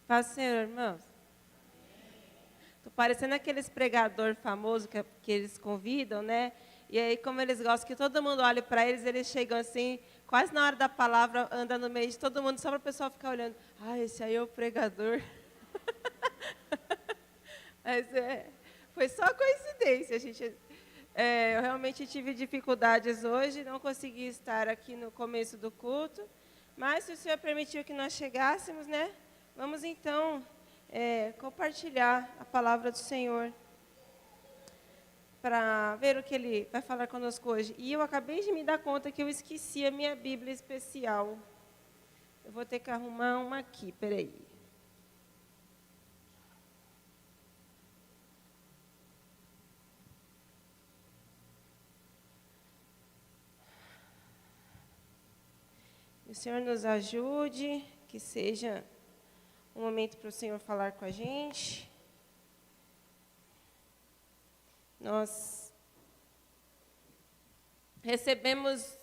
Paz do Senhor, irmãos. Tô parecendo aqueles pregador famoso que eles convidam, né? E aí, como eles gostam que todo mundo olhe para eles, eles chegam assim, quase na hora da palavra, anda no meio de todo mundo, só para o pessoal ficar olhando. Ah, esse aí é o pregador. Mas foi só coincidência, gente. Eu realmente tive dificuldades hoje, não consegui estar aqui no começo do culto, mas se o Senhor permitiu que nós chegássemos, né? Vamos então compartilhar a palavra do Senhor para ver o que Ele vai falar conosco hoje. E eu acabei de me dar conta que eu esqueci a minha Bíblia especial. Eu vou ter que arrumar uma aqui, peraí. Que o Senhor nos ajude, que seja um momento para o Senhor falar com a gente. Nós recebemos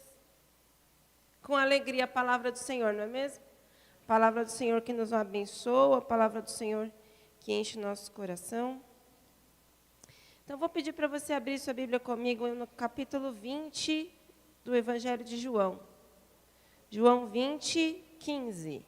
com alegria a palavra do Senhor, não é mesmo? A palavra do Senhor que nos abençoa, a palavra do Senhor que enche o nosso coração. Então, vou pedir para você abrir sua Bíblia comigo no capítulo 20 do Evangelho de João. João 20, 15.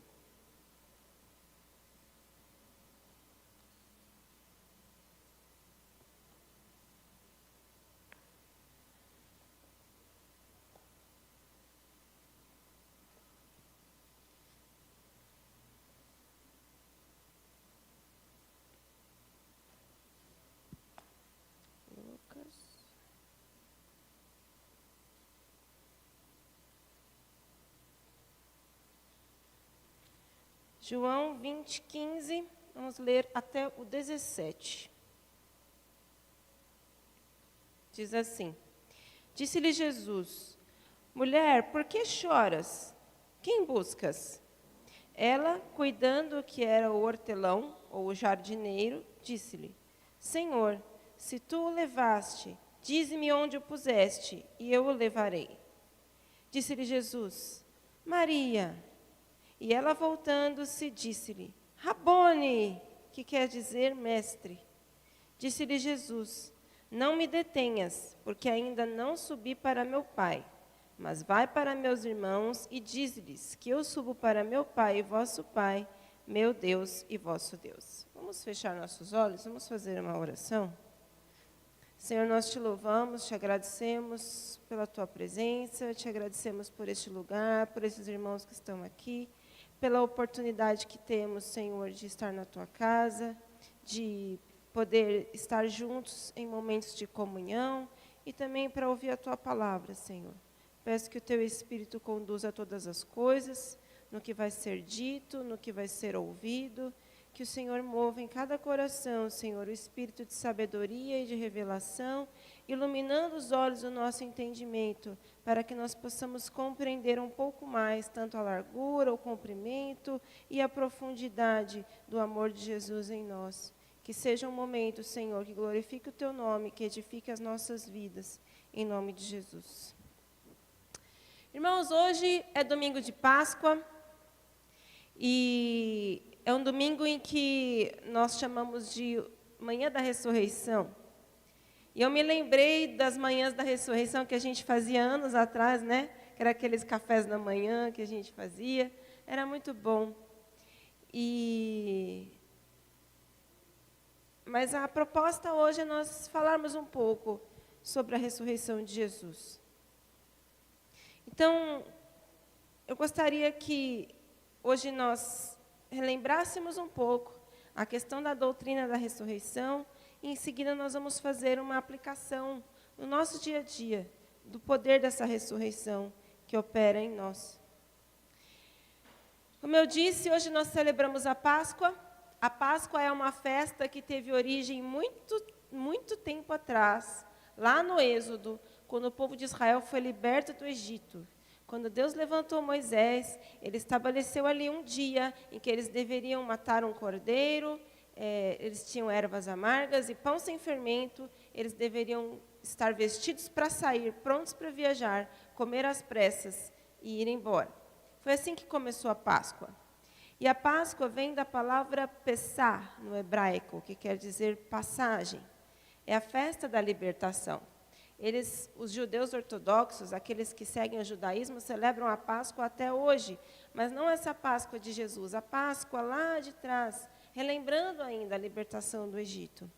João 20, 15, vamos ler até o 17. Diz assim: Disse-lhe Jesus: Mulher, por que choras? Quem buscas? Ela, cuidando que era o hortelão, ou o jardineiro, disse-lhe: Senhor, se tu o levaste, dize-me onde o puseste, e eu o levarei. Disse-lhe Jesus: Maria. E ela, voltando-se, disse-lhe: Rabone, que quer dizer mestre. Disse-lhe Jesus: Não me detenhas, porque ainda não subi para meu Pai. Mas vai para meus irmãos e dize-lhes que eu subo para meu Pai e vosso Pai, meu Deus e vosso Deus. Vamos fechar nossos olhos, vamos fazer uma oração. Senhor, nós te louvamos, te agradecemos pela tua presença, te agradecemos por este lugar, por esses irmãos que estão aqui, pela oportunidade que temos, Senhor, de estar na tua casa, de poder estar juntos em momentos de comunhão e também para ouvir a tua palavra, Senhor. Peço que o teu Espírito conduza todas as coisas, no que vai ser dito, no que vai ser ouvido, que o Senhor mova em cada coração, Senhor, o espírito de sabedoria e de revelação, iluminando os olhos do nosso entendimento, para que nós possamos compreender um pouco mais, tanto a largura, o comprimento e a profundidade do amor de Jesus em nós. Que seja um momento, Senhor, que glorifique o teu nome, que edifique as nossas vidas, em nome de Jesus. Irmãos, hoje é domingo de Páscoa, e é um domingo em que nós chamamos de Manhã da Ressurreição. E eu me lembrei das manhãs da ressurreição que a gente fazia anos atrás, né? Que era aqueles cafés da manhã que a gente fazia. Era muito bom. Mas a proposta hoje é nós falarmos um pouco sobre a ressurreição de Jesus. Então, eu gostaria que hoje nós relembrássemos um pouco a questão da doutrina da ressurreição e, em seguida, nós vamos fazer uma aplicação no nosso dia a dia do poder dessa ressurreição que opera em nós. Como eu disse, hoje nós celebramos a Páscoa. A Páscoa é uma festa que teve origem muito tempo atrás, lá no Êxodo, quando o povo de Israel foi liberto do Egito. Quando Deus levantou Moisés, ele estabeleceu ali um dia em que eles deveriam matar um cordeiro, eles tinham ervas amargas e pão sem fermento, eles deveriam estar vestidos para sair, prontos para viajar, comer às pressas e ir embora. Foi assim que começou a Páscoa. E a Páscoa vem da palavra Pessah, no hebraico, que quer dizer passagem. É a festa da libertação. Os judeus ortodoxos, aqueles que seguem o judaísmo, celebram a Páscoa até hoje, mas não essa Páscoa de Jesus, a Páscoa lá de trás, relembrando ainda a libertação do Egito.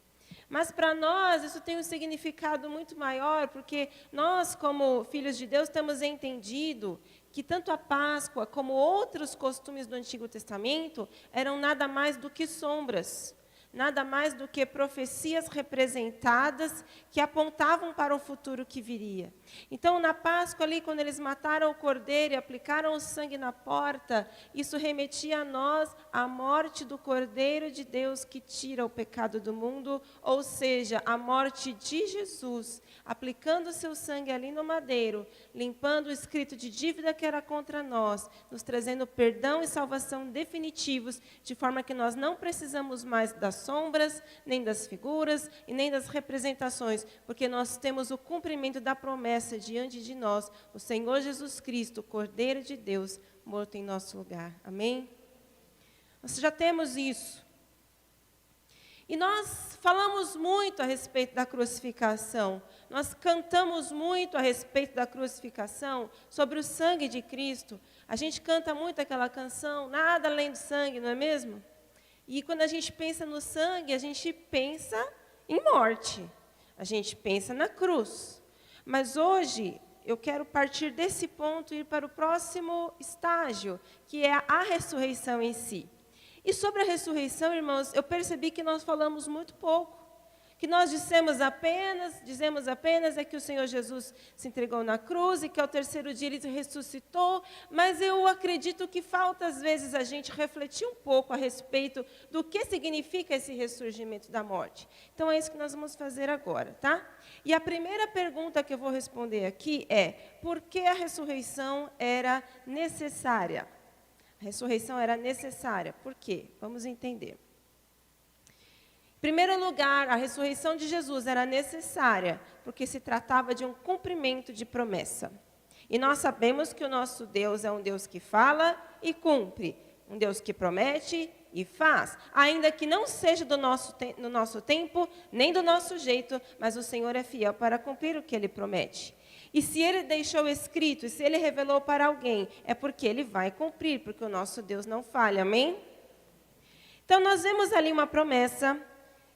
Mas para nós isso tem um significado muito maior, porque nós, como filhos de Deus, temos entendido que tanto a Páscoa como outros costumes do Antigo Testamento eram nada mais do que sombras, nada mais do que profecias representadas que apontavam para o futuro que viria. Então, na Páscoa, ali, quando eles mataram o cordeiro e aplicaram o sangue na porta, isso remetia a nós à morte do Cordeiro de Deus que tira o pecado do mundo, ou seja, a morte de Jesus, aplicando o seu sangue ali no madeiro, limpando o escrito de dívida que era contra nós, nos trazendo perdão e salvação definitivos, de forma que nós não precisamos mais das sombras, nem das figuras e nem das representações, porque nós temos o cumprimento da promessa diante de nós, o Senhor Jesus Cristo, o Cordeiro de Deus, morto em nosso lugar. Amém? Nós já temos isso. E nós falamos muito a respeito da crucificação, nós cantamos muito a respeito da crucificação, sobre o sangue de Cristo. A gente canta muito aquela canção, nada além do sangue, não é mesmo? E quando a gente pensa no sangue, a gente pensa em morte, a gente pensa na cruz. Mas hoje eu quero partir desse ponto e ir para o próximo estágio, que é a ressurreição em si. E sobre a ressurreição, irmãos, eu percebi que nós falamos muito pouco. Que nós dizemos apenas é que o Senhor Jesus se entregou na cruz e que ao terceiro dia Ele ressuscitou, mas eu acredito que falta às vezes a gente refletir um pouco a respeito do que significa esse ressurgimento da morte. Então é isso que nós vamos fazer agora, tá? E a primeira pergunta que eu vou responder aqui é: por que a ressurreição era necessária? A ressurreição era necessária. Por quê? Vamos entender. Em primeiro lugar, a ressurreição de Jesus era necessária, porque se tratava de um cumprimento de promessa. E nós sabemos que o nosso Deus é um Deus que fala e cumpre, um Deus que promete e faz, ainda que não seja no nosso tempo, nem do nosso jeito, mas o Senhor é fiel para cumprir o que Ele promete. E se Ele deixou escrito, e se Ele revelou para alguém, é porque Ele vai cumprir, porque o nosso Deus não falha, amém? Então, nós vemos ali uma promessa,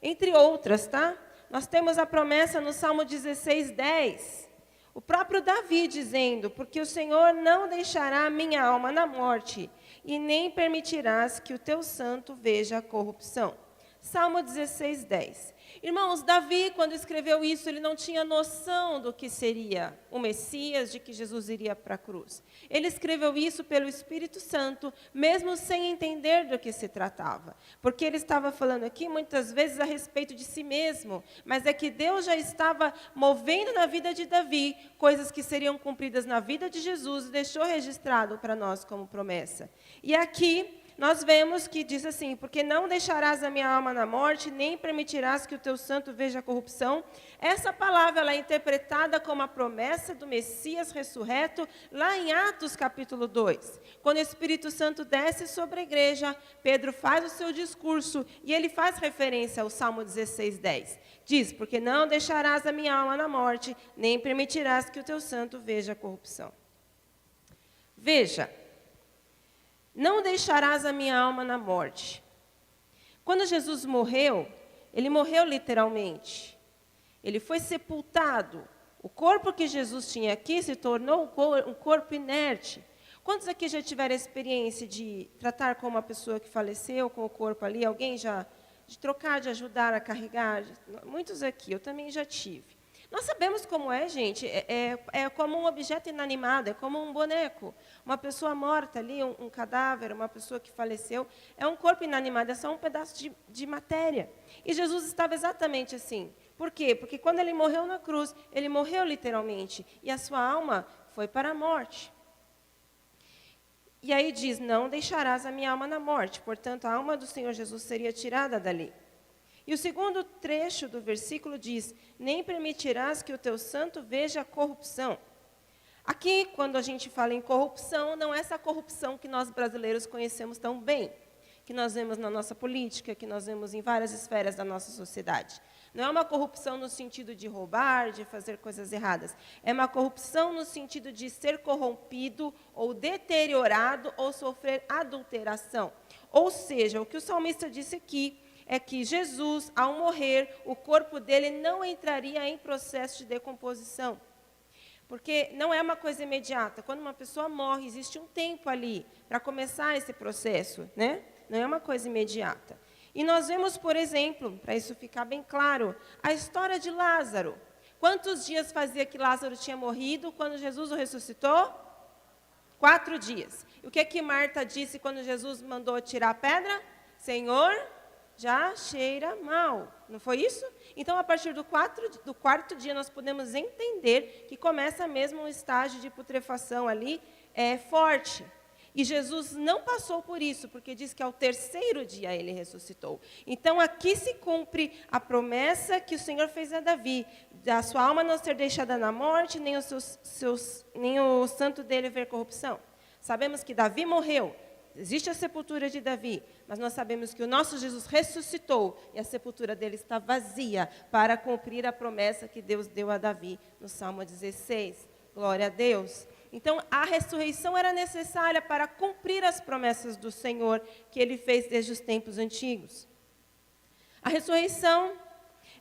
entre outras, tá? Nós temos a promessa no Salmo 16:10. O próprio Davi dizendo: porque o Senhor não deixará a minha alma na morte, e nem permitirás que o teu santo veja a corrupção. Salmo 16:10. Irmãos, Davi, quando escreveu isso, ele não tinha noção do que seria o Messias, de que Jesus iria para a cruz. Ele escreveu isso pelo Espírito Santo, mesmo sem entender do que se tratava. Porque ele estava falando aqui, muitas vezes, a respeito de si mesmo, mas é que Deus já estava movendo na vida de Davi coisas que seriam cumpridas na vida de Jesus e deixou registrado para nós como promessa. E aqui nós vemos que diz assim: porque não deixarás a minha alma na morte, nem permitirás que o teu santo veja a corrupção. Essa palavra ela é interpretada como a promessa do Messias ressurreto, lá em Atos capítulo 2. Quando o Espírito Santo desce sobre a igreja, Pedro faz o seu discurso e ele faz referência ao Salmo 16:10. Diz: porque não deixarás a minha alma na morte, nem permitirás que o teu santo veja a corrupção. Veja, não deixarás a minha alma na morte. Quando Jesus morreu, ele morreu literalmente. Ele foi sepultado. O corpo que Jesus tinha aqui se tornou um corpo inerte. Quantos aqui já tiveram a experiência de tratar com uma pessoa que faleceu, com o corpo ali? Alguém já? De trocar, de ajudar a carregar? Muitos aqui, eu também já tive. Nós sabemos como é, gente, é como um objeto inanimado, é como um boneco. Uma pessoa morta ali, um cadáver, uma pessoa que faleceu, é um corpo inanimado, é só um pedaço de matéria. E Jesus estava exatamente assim. Por quê? Porque quando ele morreu na cruz, ele morreu literalmente, e a sua alma foi para a morte. E aí diz: não deixarás a minha alma na morte. Portanto, a alma do Senhor Jesus seria tirada dali. E o segundo trecho do versículo diz: nem permitirás que o teu santo veja a corrupção. Aqui, quando a gente fala em corrupção, não é essa corrupção que nós brasileiros conhecemos tão bem, que nós vemos na nossa política, que nós vemos em várias esferas da nossa sociedade. Não é uma corrupção no sentido de roubar, de fazer coisas erradas. É uma corrupção no sentido de ser corrompido ou deteriorado ou sofrer adulteração. Ou seja, o que o salmista disse aqui é que Jesus, ao morrer, o corpo dele não entraria em processo de decomposição. Porque não é uma coisa imediata. Quando uma pessoa morre, existe um tempo ali para começar esse processo, né? Não é uma coisa imediata. E nós vemos, por exemplo, para isso ficar bem claro, a história de Lázaro. Quantos dias fazia que Lázaro tinha morrido quando Jesus o ressuscitou? 4 dias. E o que é que Marta disse quando Jesus mandou tirar a pedra? Senhor, já cheira mal. Não foi isso? Então, a partir do quarto dia, nós podemos entender que começa mesmo um estágio de putrefação ali forte. E Jesus não passou por isso, porque diz que ao 3º dia ele ressuscitou. Então, aqui se cumpre a promessa que o Senhor fez a Davi, da sua alma não ser deixada na morte, nem o santo dele ver corrupção. Sabemos que Davi morreu, existe a sepultura de Davi, mas nós sabemos que o nosso Jesus ressuscitou e a sepultura dele está vazia para cumprir a promessa que Deus deu a Davi no Salmo 16. Glória a Deus. Então, a ressurreição era necessária para cumprir as promessas do Senhor que Ele fez desde os tempos antigos. A ressurreição,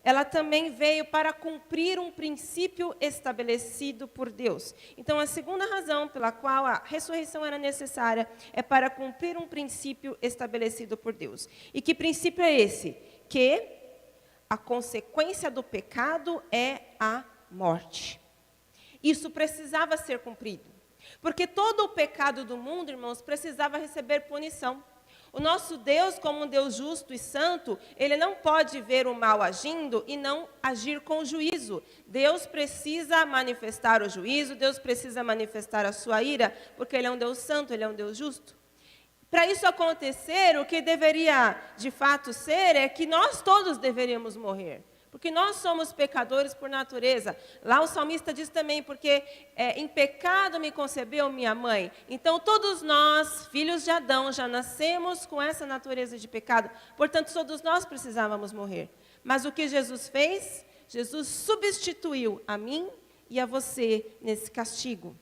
ela também veio para cumprir um princípio estabelecido por Deus. Então, a segunda razão pela qual a ressurreição era necessária é para cumprir um princípio estabelecido por Deus. E que princípio é esse? Que a consequência do pecado é a morte. Isso precisava ser cumprido, porque todo o pecado do mundo, irmãos, precisava receber punição. O nosso Deus, como um Deus justo e santo, Ele não pode ver o mal agindo e não agir com juízo. Deus precisa manifestar o juízo, Deus precisa manifestar a sua ira, porque Ele é um Deus santo, Ele é um Deus justo. Para isso acontecer, o que deveria de fato ser é que nós todos deveríamos morrer. Porque nós somos pecadores por natureza. Lá o salmista diz também, porque em pecado me concebeu minha mãe. Então, todos nós, filhos de Adão, já nascemos com essa natureza de pecado. Portanto, todos nós precisávamos morrer. Mas o que Jesus fez? Jesus substituiu a mim e a você nesse castigo.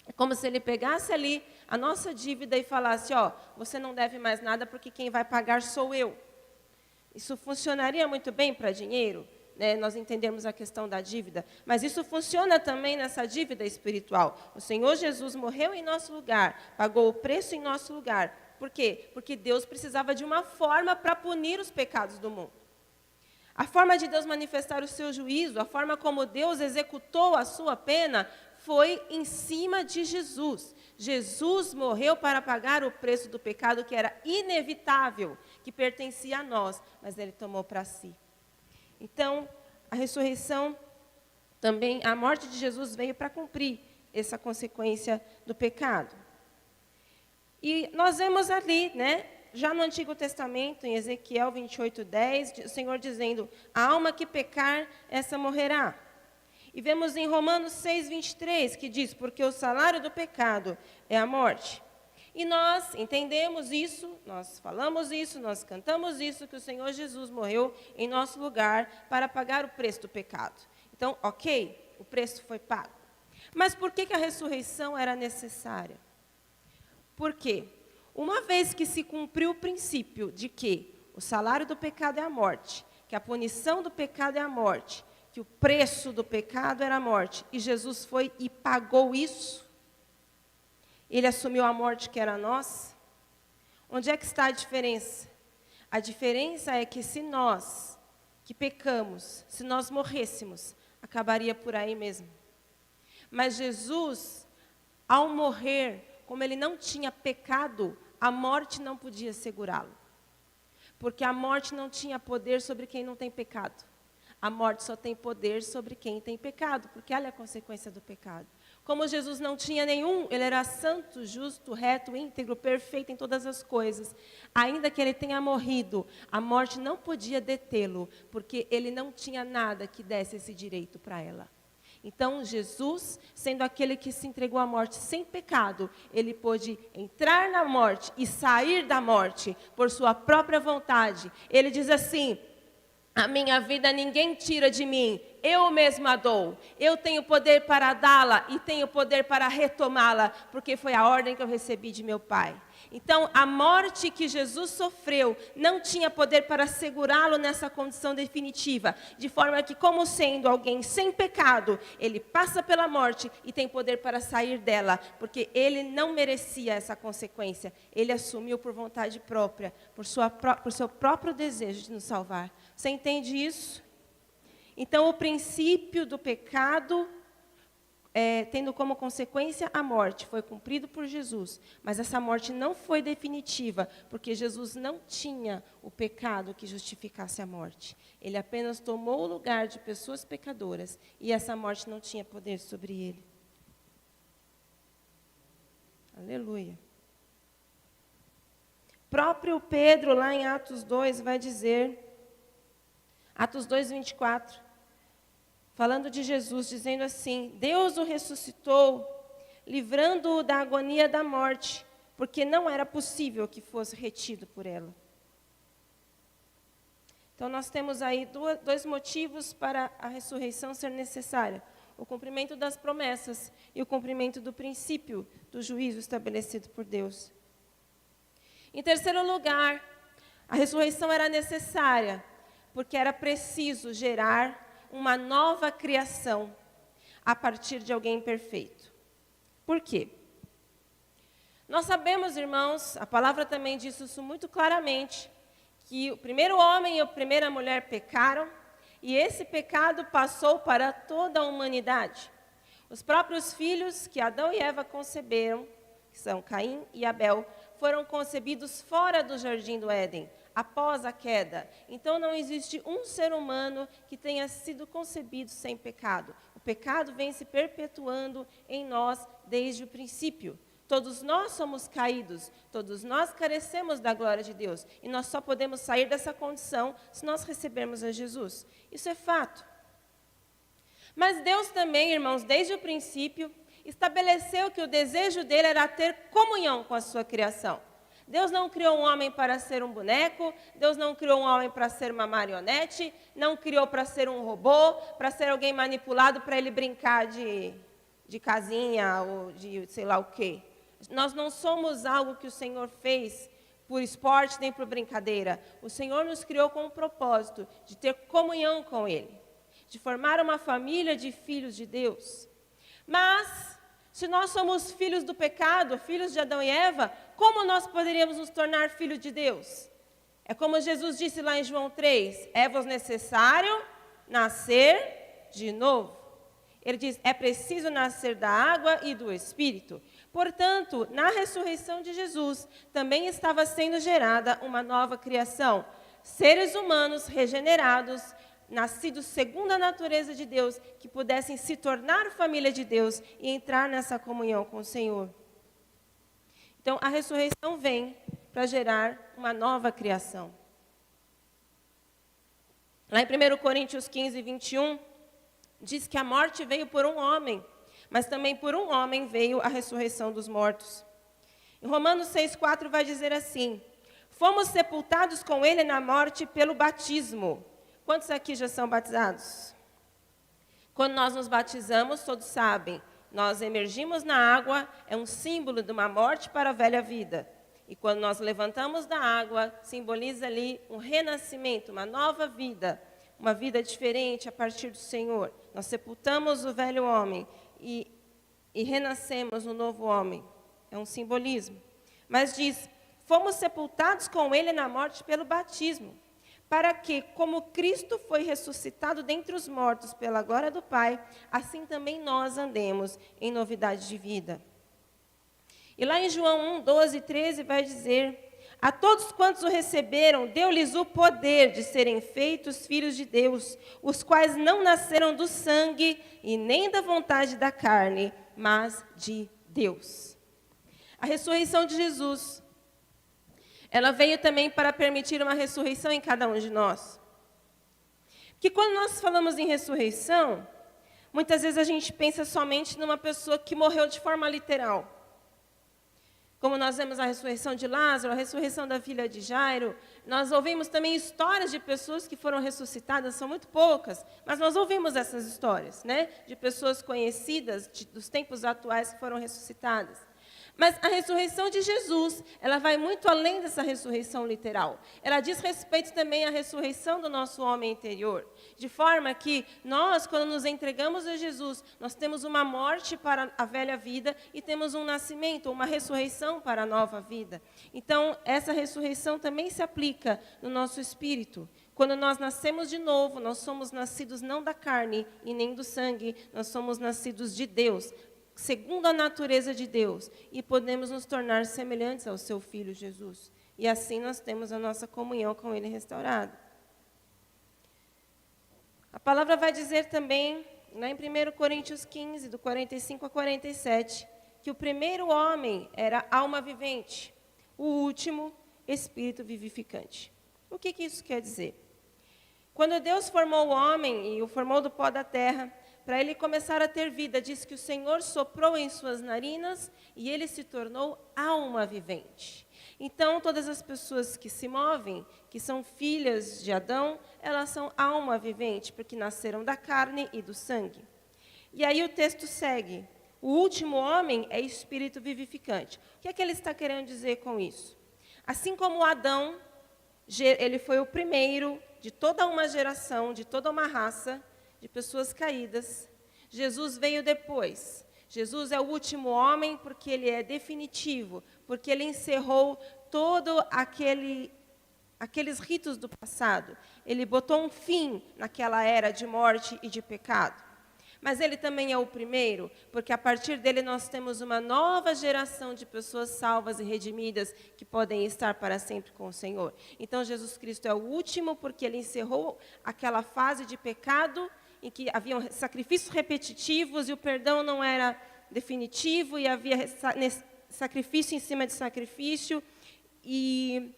É como se Ele pegasse ali a nossa dívida e falasse, você não deve mais nada porque quem vai pagar sou eu. Isso funcionaria muito bem para dinheiro, né? Nós entendemos a questão da dívida, mas isso funciona também nessa dívida espiritual. O Senhor Jesus morreu em nosso lugar, pagou o preço em nosso lugar. Por quê? Porque Deus precisava de uma forma para punir os pecados do mundo. A forma de Deus manifestar o seu juízo, a forma como Deus executou a sua pena, foi em cima de Jesus. Jesus morreu para pagar o preço do pecado que era inevitável, que pertencia a nós, mas Ele tomou para si. Então, a ressurreição também, a morte de Jesus veio para cumprir essa consequência do pecado. E nós vemos ali, né, já no Antigo Testamento, em Ezequiel 28:10, o Senhor dizendo, a alma que pecar, essa morrerá. E vemos em Romanos 6:23, que diz, porque o salário do pecado é a morte. E nós entendemos isso, nós falamos isso, nós cantamos isso, que o Senhor Jesus morreu em nosso lugar para pagar o preço do pecado. Então, ok, o preço foi pago. Mas por que a ressurreição era necessária? Por quê? Uma vez que se cumpriu o princípio de que o salário do pecado é a morte, que a punição do pecado é a morte, que o preço do pecado era a morte, e Jesus foi e pagou isso, Ele assumiu a morte que era nossa. Onde é que está a diferença? A diferença é que se nós, que pecamos, se nós morrêssemos, acabaria por aí mesmo. Mas Jesus, ao morrer, como Ele não tinha pecado, a morte não podia segurá-lo. Porque a morte não tinha poder sobre quem não tem pecado. A morte só tem poder sobre quem tem pecado, porque ela é a consequência do pecado. Como Jesus não tinha nenhum, Ele era santo, justo, reto, íntegro, perfeito em todas as coisas. Ainda que Ele tenha morrido, a morte não podia detê-lo, porque Ele não tinha nada que desse esse direito para ela. Então, Jesus, sendo aquele que se entregou à morte sem pecado, ele pôde entrar na morte e sair da morte por sua própria vontade. Ele diz assim: a minha vida ninguém tira de mim, eu mesma dou. Eu tenho poder para dá-la e tenho poder para retomá-la, porque foi a ordem que eu recebi de meu Pai. Então, a morte que Jesus sofreu não tinha poder para segurá-lo nessa condição definitiva, de forma que, como sendo alguém sem pecado, ele passa pela morte e tem poder para sair dela, porque ele não merecia essa consequência. Ele assumiu por vontade própria, por seu próprio desejo de nos salvar. Você entende isso? Então, o princípio do pecado, tendo como consequência a morte, foi cumprido por Jesus. Mas essa morte não foi definitiva, porque Jesus não tinha o pecado que justificasse a morte. Ele apenas tomou o lugar de pessoas pecadoras, e essa morte não tinha poder sobre ele. Aleluia. Próprio Pedro, lá em Atos 2, vai dizer, Atos 2, 24, falando de Jesus, dizendo assim: Deus o ressuscitou, livrando-o da agonia da morte, porque não era possível que fosse retido por ela. Então, nós temos aí dois motivos para a ressurreição ser necessária: o cumprimento das promessas e o cumprimento do princípio do juízo estabelecido por Deus. Em terceiro lugar, a ressurreição era necessária, porque era preciso gerar uma nova criação a partir de alguém perfeito. Por quê? Nós sabemos, irmãos, a palavra também diz isso muito claramente, que o primeiro homem e a primeira mulher pecaram, e esse pecado passou para toda a humanidade. Os próprios filhos que Adão e Eva conceberam, que são Caim e Abel, foram concebidos fora do jardim do Éden, após a queda. Então, não existe um ser humano que tenha sido concebido sem pecado. O pecado vem se perpetuando em nós desde o princípio. Todos nós somos caídos, todos nós carecemos da glória de Deus. E nós só podemos sair dessa condição se nós recebermos a Jesus. Isso é fato. Mas Deus também, irmãos, desde o princípio, estabeleceu que o desejo dele era ter comunhão com a sua criação. Deus não criou um homem para ser um boneco, Deus não criou um homem para ser uma marionete, não criou para ser um robô, para ser alguém manipulado para ele brincar de casinha ou de sei lá o quê. Nós não somos algo que o Senhor fez por esporte nem por brincadeira. O Senhor nos criou com um propósito de ter comunhão com Ele, de formar uma família de filhos de Deus. Mas, se nós somos filhos do pecado, filhos de Adão e Eva, como nós poderíamos nos tornar filhos de Deus? É como Jesus disse lá em João 3, é-vos necessário nascer de novo. Ele diz, é preciso nascer da água e do Espírito. Portanto, na ressurreição de Jesus, também estava sendo gerada uma nova criação. Seres humanos regenerados, nascidos segundo a natureza de Deus, que pudessem se tornar família de Deus e entrar nessa comunhão com o Senhor. Então, a ressurreição vem para gerar uma nova criação. Lá em 1 Coríntios 15, 21, diz que a morte veio por um homem, mas também por um homem veio a ressurreição dos mortos. Em Romanos 6,4 vai dizer assim, fomos sepultados com ele na morte pelo batismo. Quantos aqui já são batizados? Quando nós nos batizamos, todos sabem, nós emergimos na água, é um símbolo de uma morte para a velha vida. E quando nós levantamos da água, simboliza ali um renascimento, uma nova vida, uma vida diferente a partir do Senhor. Nós sepultamos o velho homem e renascemos no novo homem. É um simbolismo. Mas diz, fomos sepultados com ele na morte pelo batismo, para que, como Cristo foi ressuscitado dentre os mortos pela glória do Pai, assim também nós andemos em novidade de vida. E lá em João 1, 12 e 13 vai dizer, a todos quantos o receberam, deu-lhes o poder de serem feitos filhos de Deus, os quais não nasceram do sangue e nem da vontade da carne, mas de Deus. A ressurreição de Jesus, ela veio também para permitir uma ressurreição em cada um de nós. Porque quando nós falamos em ressurreição, Muitas vezes a gente pensa somente numa pessoa que morreu de forma literal. Como nós vemos a ressurreição de Lázaro, a ressurreição da filha de Jairo, nós ouvimos também histórias de pessoas que foram ressuscitadas, são muito poucas, mas nós ouvimos essas histórias, né? De pessoas conhecidas dos tempos atuais que foram ressuscitadas. Mas a ressurreição de Jesus, ela vai muito além dessa ressurreição literal. Ela diz respeito também à ressurreição do nosso homem interior. De forma que nós, quando nos entregamos a Jesus, nós temos uma morte para a velha vida e temos um nascimento, uma ressurreição para a nova vida. Então, essa ressurreição também se aplica no nosso espírito. Quando nós nascemos de novo, nós somos nascidos não da carne e nem do sangue, nós somos nascidos de Deus, segundo a natureza de Deus, e podemos nos tornar semelhantes ao seu Filho Jesus. E assim nós temos a nossa comunhão com Ele restaurada. A palavra vai dizer também, lá em 1 Coríntios 15, do 45 a 47, que o primeiro homem era alma vivente, o último, espírito vivificante. O que isso quer dizer? Quando Deus formou o homem e o formou do pó da terra, para ele começar a ter vida, diz que o Senhor soprou em suas narinas e ele se tornou alma vivente. Então, todas as pessoas que se movem, que são filhas de Adão, elas são alma vivente, porque nasceram da carne e do sangue. E aí o texto segue. O último homem é espírito vivificante. O que é que ele está querendo dizer com isso? Assim como Adão, ele foi o primeiro de toda uma geração, de toda uma raça, de pessoas caídas. Jesus veio depois. Jesus é o último homem porque ele é definitivo, porque ele encerrou todo aqueles ritos do passado. Ele botou um fim naquela era de morte e de pecado. Mas ele também é o primeiro, porque a partir dele nós temos uma nova geração de pessoas salvas e redimidas que podem estar para sempre com o Senhor. Então Jesus Cristo é o último porque ele encerrou aquela fase de pecado em que haviam sacrifícios repetitivos e o perdão não era definitivo e havia sacrifício em cima de sacrifício e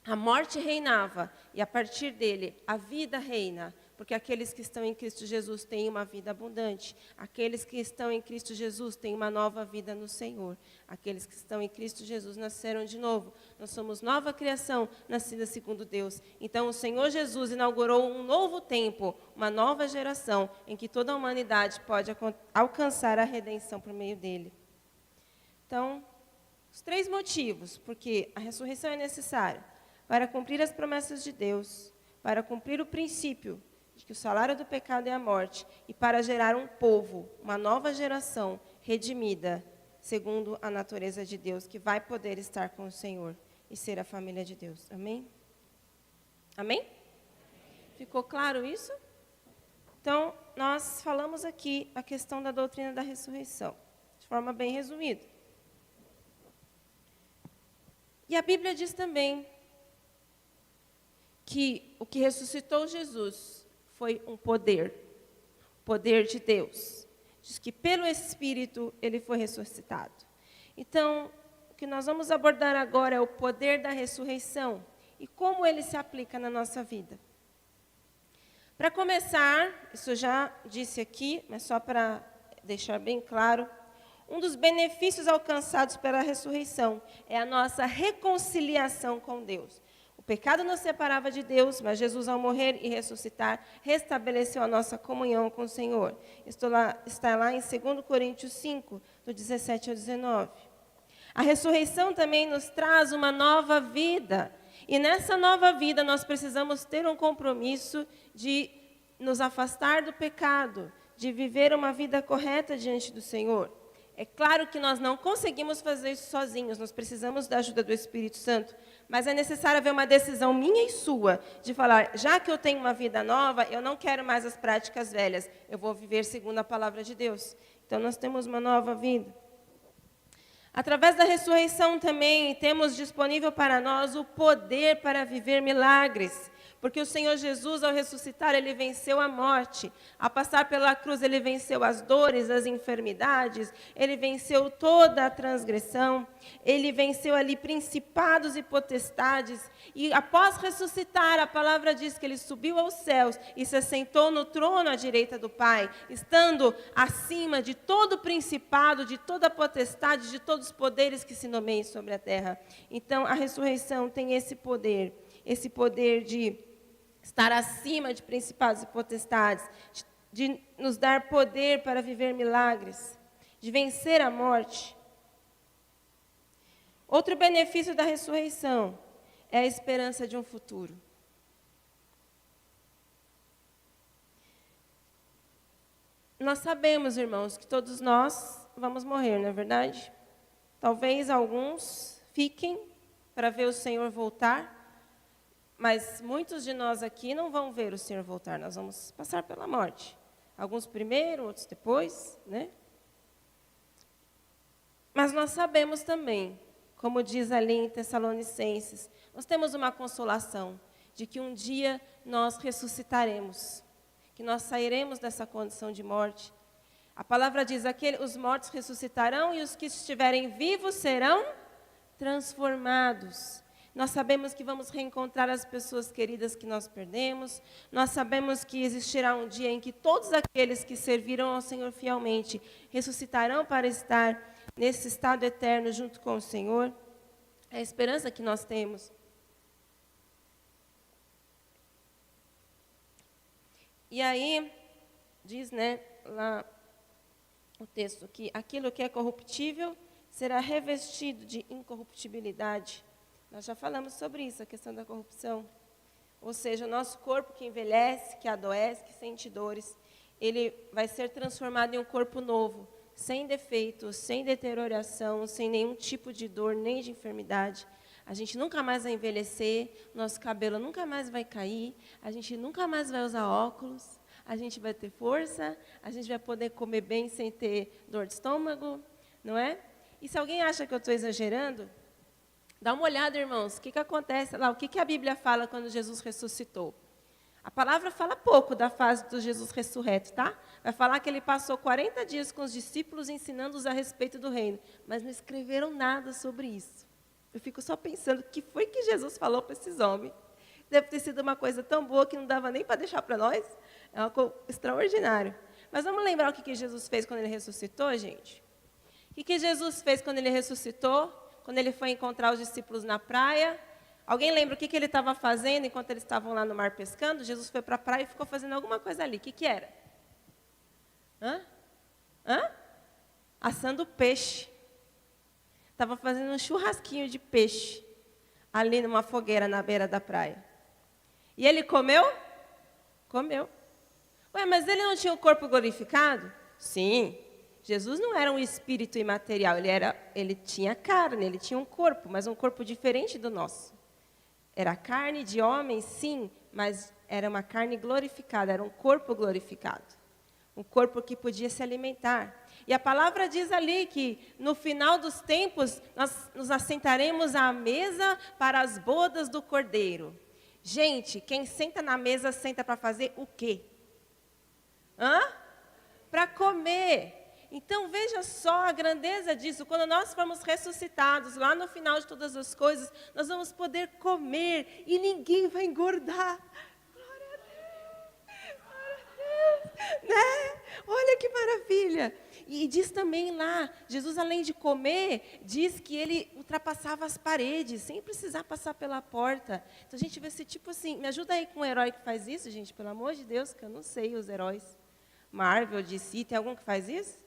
a morte reinava. E a partir dele, a vida reina, porque aqueles que estão em Cristo Jesus têm uma vida abundante. Aqueles que estão em Cristo Jesus têm uma nova vida no Senhor. Aqueles que estão em Cristo Jesus nasceram de novo. Nós somos nova criação, nascida segundo Deus. Então, o Senhor Jesus inaugurou um novo tempo, uma nova geração, em que toda a humanidade pode alcançar a redenção por meio dele. Então, os 3 motivos, porque a ressurreição é necessária para cumprir as promessas de Deus, para cumprir o princípio de que o salário do pecado é a morte, e para gerar um povo, uma nova geração redimida, segundo a natureza de Deus, que vai poder estar com o Senhor e ser a família de Deus. Amém? Amém? Ficou claro isso? Então, nós falamos aqui a questão da doutrina da ressurreição, de forma bem resumida. E a Bíblia diz também que o que ressuscitou Jesus foi um poder de Deus. Diz que pelo Espírito ele foi ressuscitado. Então, o que nós vamos abordar agora é o poder da ressurreição e como ele se aplica na nossa vida. Para começar, isso eu já disse aqui, mas só para deixar bem claro, um dos benefícios alcançados pela ressurreição é a nossa reconciliação com Deus. O pecado nos separava de Deus, mas Jesus, ao morrer e ressuscitar, restabeleceu a nossa comunhão com o Senhor. Está lá em 2 Coríntios 5, do 17 ao 19. A ressurreição também nos traz uma nova vida. E nessa nova vida nós precisamos ter um compromisso de nos afastar do pecado, de viver uma vida correta diante do Senhor. É claro que nós não conseguimos fazer isso sozinhos, nós precisamos da ajuda do Espírito Santo, mas é necessário haver uma decisão minha e sua, de falar, já que eu tenho uma vida nova, eu não quero mais as práticas velhas, eu vou viver segundo a palavra de Deus. Então, nós temos uma nova vida. Através da ressurreição também, temos disponível para nós o poder para viver milagres, Porque o Senhor Jesus, ao ressuscitar, ele venceu a morte. Ao passar pela cruz, ele venceu as dores, as enfermidades, ele venceu toda a transgressão, ele venceu ali principados e potestades. E após ressuscitar, a palavra diz que ele subiu aos céus e se assentou no trono à direita do Pai, estando acima de todo principado, de toda potestade, de todos os poderes que se nomeiem sobre a terra. Então, a ressurreição tem esse poder de estar acima de principados e potestades, de nos dar poder para viver milagres, de vencer a morte. Outro benefício da ressurreição é a esperança de um futuro. Nós sabemos, irmãos, que todos nós vamos morrer, não é verdade? Talvez alguns fiquem para ver o Senhor voltar, mas muitos de nós aqui não vão ver o Senhor voltar, nós vamos passar pela morte. Alguns primeiro, outros depois, né? Mas nós sabemos também, como diz ali em Tessalonicenses, nós temos uma consolação de que um dia nós ressuscitaremos, que nós sairemos dessa condição de morte. A palavra diz, os mortos ressuscitarão e os que estiverem vivos serão transformados. Nós sabemos que vamos reencontrar as pessoas queridas que nós perdemos. Nós sabemos que existirá um dia em que todos aqueles que serviram ao Senhor fielmente ressuscitarão para estar nesse estado eterno junto com o Senhor. É a esperança que nós temos. E aí, diz, né, lá o texto, que aquilo que é corruptível será revestido de incorruptibilidade. Nós já falamos sobre isso, a questão da corrupção. Ou seja, o nosso corpo que envelhece, que adoece, que sente dores, ele vai ser transformado em um corpo novo, sem defeitos, sem deterioração, sem nenhum tipo de dor, nem de enfermidade. A gente nunca mais vai envelhecer, nosso cabelo nunca mais vai cair, a gente nunca mais vai usar óculos, a gente vai ter força, a gente vai poder comer bem sem ter dor de estômago, não é? E se alguém acha que eu estou exagerando, dá uma olhada, irmãos, o que acontece lá, o que a Bíblia fala quando Jesus ressuscitou? A palavra fala pouco da fase do Jesus ressurreto, tá? Vai falar que ele passou 40 dias com os discípulos ensinando-os a respeito do reino, mas não escreveram nada sobre isso. Eu fico só pensando o que foi que Jesus falou para esses homens. Deve ter sido uma coisa tão boa que não dava nem para deixar para nós. É algo extraordinário. Mas vamos lembrar o que Jesus fez quando ele ressuscitou, gente? O que Jesus fez quando ele ressuscitou? Quando ele foi encontrar os discípulos na praia? Alguém lembra o que ele estava fazendo enquanto eles estavam lá no mar pescando? Jesus foi para a praia e ficou fazendo alguma coisa ali. O que era? Assando peixe. Estava fazendo um churrasquinho de peixe ali numa fogueira na beira da praia. E ele comeu? Comeu. Ué, mas ele não tinha o corpo glorificado? Sim. Jesus não era um espírito imaterial, ele tinha carne, ele tinha um corpo, mas um corpo diferente do nosso. Era carne de homem, sim, mas era uma carne glorificada, era um corpo glorificado. Um corpo que podia se alimentar. E a palavra diz ali que no final dos tempos nós nos assentaremos à mesa para as bodas do Cordeiro. Gente, quem senta na mesa senta para fazer o quê? Para comer. Então, veja só a grandeza disso. Quando nós formos ressuscitados, lá no final de todas as coisas, nós vamos poder comer e ninguém vai engordar. Glória a Deus! Glória a Deus! Né? Olha que maravilha! E diz também lá, Jesus, além de comer, diz que ele ultrapassava as paredes, sem precisar passar pela porta. Então, a gente vai ser tipo assim, me ajuda aí com um herói que faz isso, gente, pelo amor de Deus, que eu não sei os heróis. Marvel, DC, tem algum que faz isso?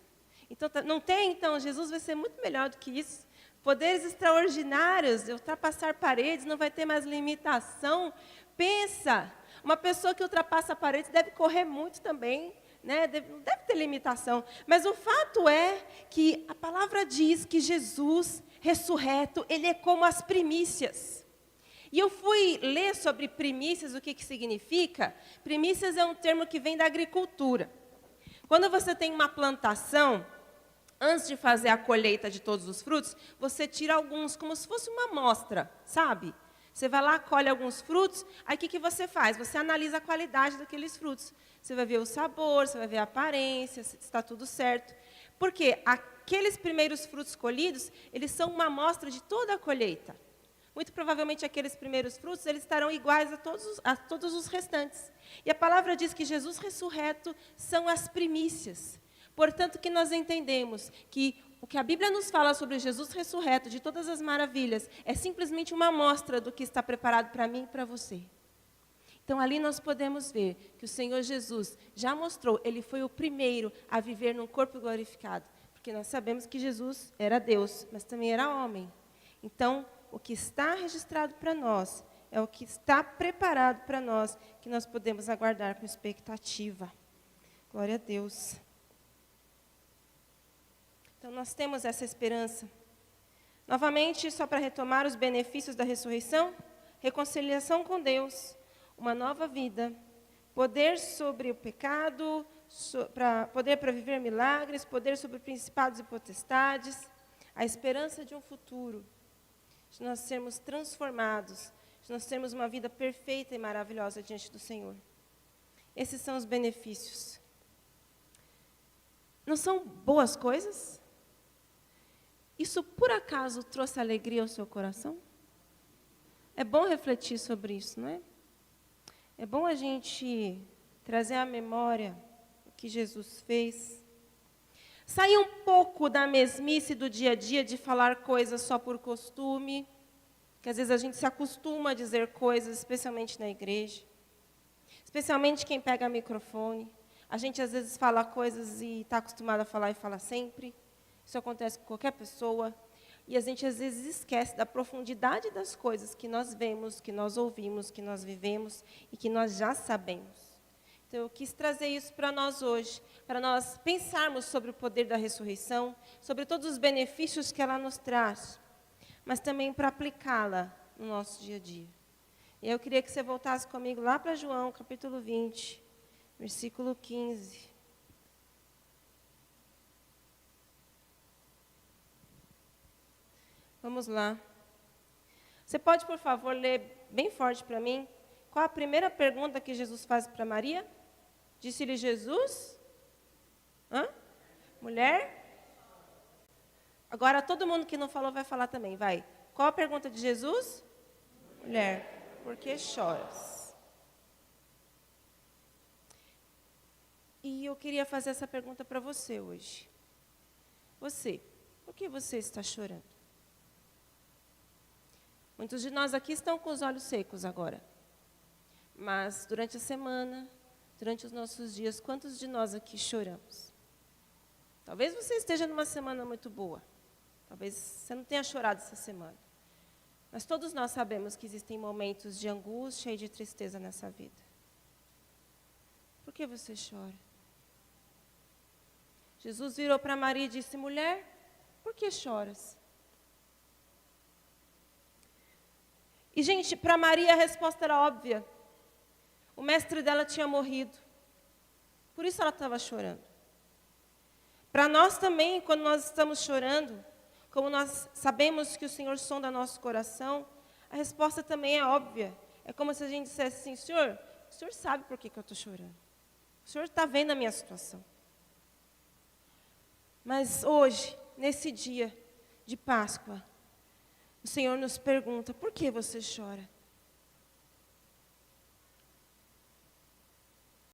Então, não tem? Então, Jesus vai ser muito melhor do que isso. Poderes extraordinários, ultrapassar paredes, não vai ter mais limitação. Pensa, uma pessoa que ultrapassa paredes deve correr muito também, né? Não deve ter limitação. Mas o fato é que a palavra diz que Jesus, ressurreto, ele é como as primícias. E eu fui ler sobre primícias, o que significa. Primícias é um termo que vem da agricultura. Quando você tem uma plantação, antes de fazer a colheita de todos os frutos, você tira alguns, como se fosse uma amostra, sabe? Você vai lá, colhe alguns frutos, aí o que você faz? Você analisa a qualidade daqueles frutos. Você vai ver o sabor, você vai ver a aparência, se está tudo certo. Porque aqueles primeiros frutos colhidos, eles são uma amostra de toda a colheita. Muito provavelmente aqueles primeiros frutos, eles estarão iguais a todos os restantes. E a palavra diz que Jesus ressurreto são as primícias. Portanto, que nós entendemos que o que a Bíblia nos fala sobre Jesus ressurreto, de todas as maravilhas, é simplesmente uma amostra do que está preparado para mim e para você. Então, ali nós podemos ver que o Senhor Jesus já mostrou, Ele foi o primeiro a viver num corpo glorificado. Porque nós sabemos que Jesus era Deus, mas também era homem. Então, o que está registrado para nós é o que está preparado para nós, que nós podemos aguardar com expectativa. Glória a Deus. Então, nós temos essa esperança. Novamente, só para retomar os benefícios da ressurreição, reconciliação com Deus, uma nova vida, poder sobre o pecado, poder para viver milagres, poder sobre principados e potestades, a esperança de um futuro, de nós sermos transformados, de nós termos uma vida perfeita e maravilhosa diante do Senhor. Esses são os benefícios. Não são boas coisas? Isso, por acaso, trouxe alegria ao seu coração? É bom refletir sobre isso, não é? É bom a gente trazer à memória o que Jesus fez. Sair um pouco da mesmice do dia a dia de falar coisas só por costume, que às vezes a gente se acostuma a dizer coisas, especialmente na igreja. Especialmente quem pega microfone. A gente às vezes fala coisas e está acostumado a falar e fala sempre. Isso acontece com qualquer pessoa. E a gente às vezes esquece da profundidade das coisas que nós vemos, que nós ouvimos, que nós vivemos e que nós já sabemos. Então, eu quis trazer isso para nós hoje, para nós pensarmos sobre o poder da ressurreição, sobre todos os benefícios que ela nos traz, mas também para aplicá-la no nosso dia a dia. E eu queria que você voltasse comigo lá para João, capítulo 20, versículo 15. Vamos lá. Você pode, por favor, ler bem forte para mim? Qual a primeira pergunta que Jesus faz para Maria? Disse-lhe Jesus? Mulher? Agora, todo mundo que não falou vai falar também, vai. Qual a pergunta de Jesus? Mulher, por que choras? E eu queria fazer essa pergunta para você hoje. Você, por que você está chorando? Muitos de nós aqui estão com os olhos secos agora. Mas durante a semana, durante os nossos dias, quantos de nós aqui choramos? Talvez você esteja numa semana muito boa. Talvez você não tenha chorado essa semana. Mas todos nós sabemos que existem momentos de angústia e de tristeza nessa vida. Por que você chora? Jesus virou para Maria e disse: mulher, por que choras? E, gente, para Maria a resposta era óbvia. O mestre dela tinha morrido. Por isso ela estava chorando. Para nós também, quando nós estamos chorando, como nós sabemos que o Senhor sonda nosso coração, a resposta também é óbvia. É como se a gente dissesse assim: Senhor, o Senhor sabe por que eu estou chorando. O Senhor está vendo a minha situação. Mas hoje, nesse dia de Páscoa, o Senhor nos pergunta: por que você chora?